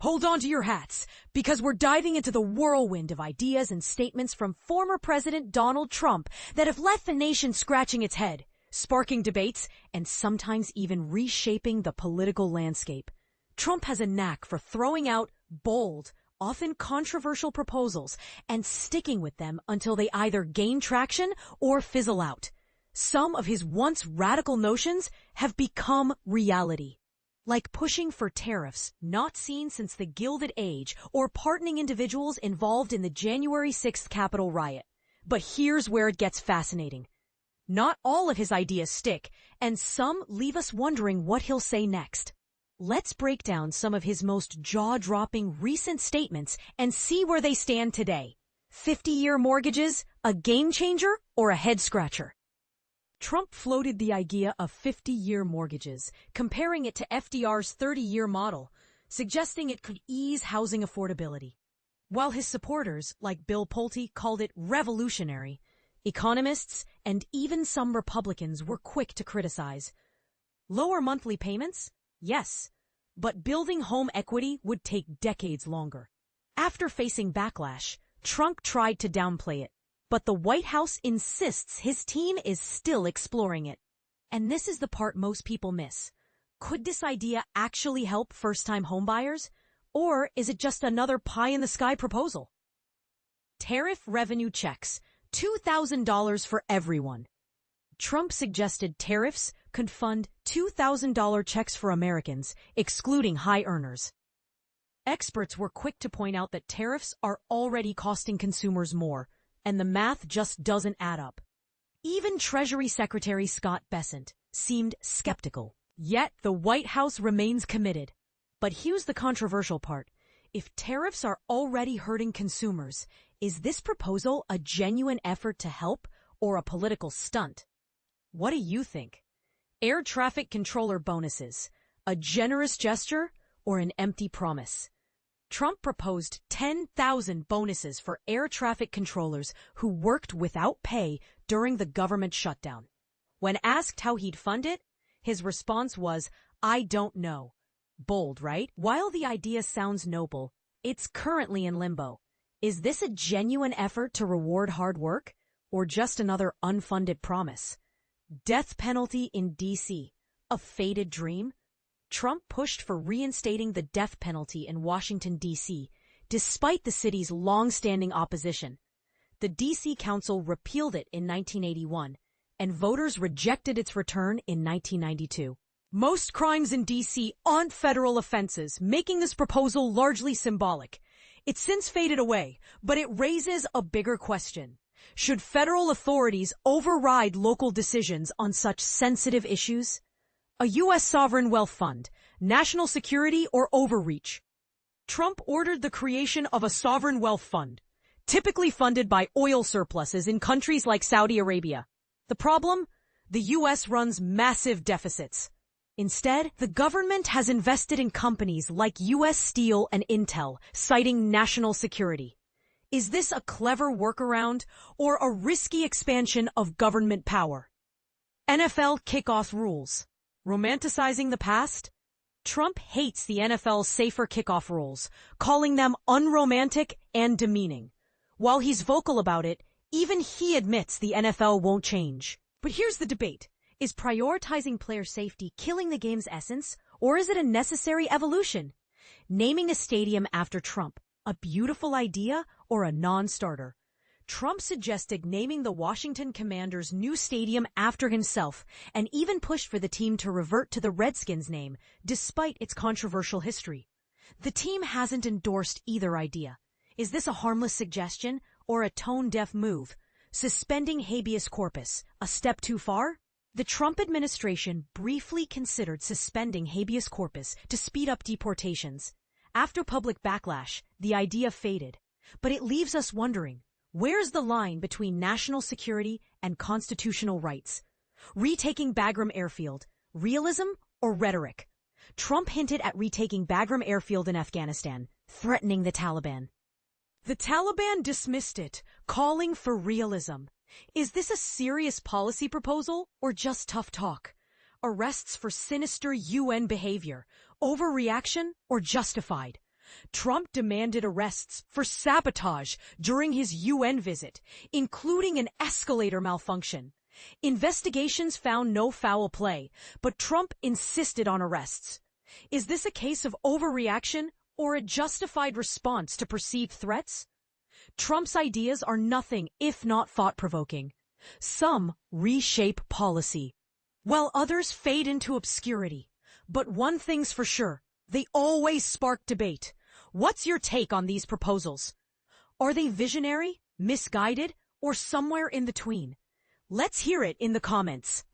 Hold on to your hats, because we're diving into the whirlwind of ideas and statements from former President Donald Trump that have left the nation scratching its head, sparking debates, and sometimes even reshaping the political landscape. Trump has a knack for throwing out bold, often controversial proposals and sticking with them until they either gain traction or fizzle out. Some of his once radical notions have become reality. Like pushing for tariffs not seen since the Gilded Age or pardoning individuals involved in the January 6th Capitol riot. But here's where it gets fascinating. Not all of his ideas stick, and some leave us wondering what he'll say next. Let's break down some of his most jaw-dropping recent statements and see where they stand today. 50-year mortgages, a game changer or a head-scratcher? Trump floated the idea of 50-year mortgages, comparing it to FDR's 30-year model, suggesting it could ease housing affordability. While his supporters, like Bill Pulte, called it revolutionary, economists and even some Republicans were quick to criticize. Lower monthly payments? Yes, but building home equity would take decades longer. After facing backlash, Trump tried to downplay it. But the White House insists his team is still exploring it. And this is the part most people miss. Could this idea actually help first-time homebuyers? Or is it just another pie-in-the-sky proposal? Tariff revenue checks, $2,000 for everyone. Trump suggested tariffs could fund $2,000 checks for Americans, excluding high earners. Experts were quick to point out that tariffs are already costing consumers more, and the math just doesn't add up. Even Treasury Secretary Scott Bessent seemed skeptical. Yet the White House remains committed. But here's the controversial part. If tariffs are already hurting consumers, is this proposal a genuine effort to help or a political stunt? What do you think? Air traffic controller bonuses, a generous gesture, or an empty promise? Trump proposed 10,000 bonuses for air traffic controllers who worked without pay during the government shutdown. When asked how he'd fund it, his response was, "I don't know." Bold, right? While the idea sounds noble, it's currently in limbo. Is this a genuine effort to reward hard work, or just another unfunded promise? Death penalty in D.C., a faded dream? Trump pushed for reinstating the death penalty in Washington, D.C., despite the city's long-standing opposition. The D.C. Council repealed it in 1981, and voters rejected its return in 1992. Most crimes in D.C. aren't federal offenses, making this proposal largely symbolic. It's since faded away, but it raises a bigger question. Should federal authorities override local decisions on such sensitive issues? A U.S. sovereign wealth fund, national security, or overreach? Trump ordered the creation of a sovereign wealth fund, typically funded by oil surpluses in countries like Saudi Arabia. The problem? The U.S. runs massive deficits. Instead, the government has invested in companies like U.S. Steel and Intel, citing national security. Is this a clever workaround or a risky expansion of government power? NFL kickoff rules. Romanticizing the past? Trump hates the NFL's safer kickoff rules, calling them unromantic and demeaning. While he's vocal about it, even he admits the NFL won't change. But here's the debate. Is prioritizing player safety killing the game's essence, or is it a necessary evolution? Naming a stadium after Trump, a beautiful idea or a non-starter? Trump suggested naming the Washington Commanders' new stadium after himself and even pushed for the team to revert to the Redskins name, despite its controversial history. The team hasn't endorsed either idea. Is this a harmless suggestion or a tone-deaf move? Suspending habeas corpus, a step too far? The Trump administration briefly considered suspending habeas corpus to speed up deportations. After public backlash, the idea faded. But it leaves us wondering, where's the line between national security and constitutional rights? Retaking Bagram Airfield, realism or rhetoric? Trump hinted at retaking Bagram Airfield in Afghanistan, threatening the Taliban. The Taliban dismissed it, calling for realism. Is this a serious policy proposal or just tough talk? Arrests for sinister UN behavior, overreaction or justified? Trump demanded arrests for sabotage during his UN visit, including an escalator malfunction. Investigations found no foul play, but Trump insisted on arrests. Is this a case of overreaction or a justified response to perceived threats? Trump's ideas are nothing if not thought-provoking. Some reshape policy, while others fade into obscurity. But one thing's for sure, they always spark debate. What's your take on these proposals? Are they visionary, misguided, or somewhere in between? Let's hear it in the comments.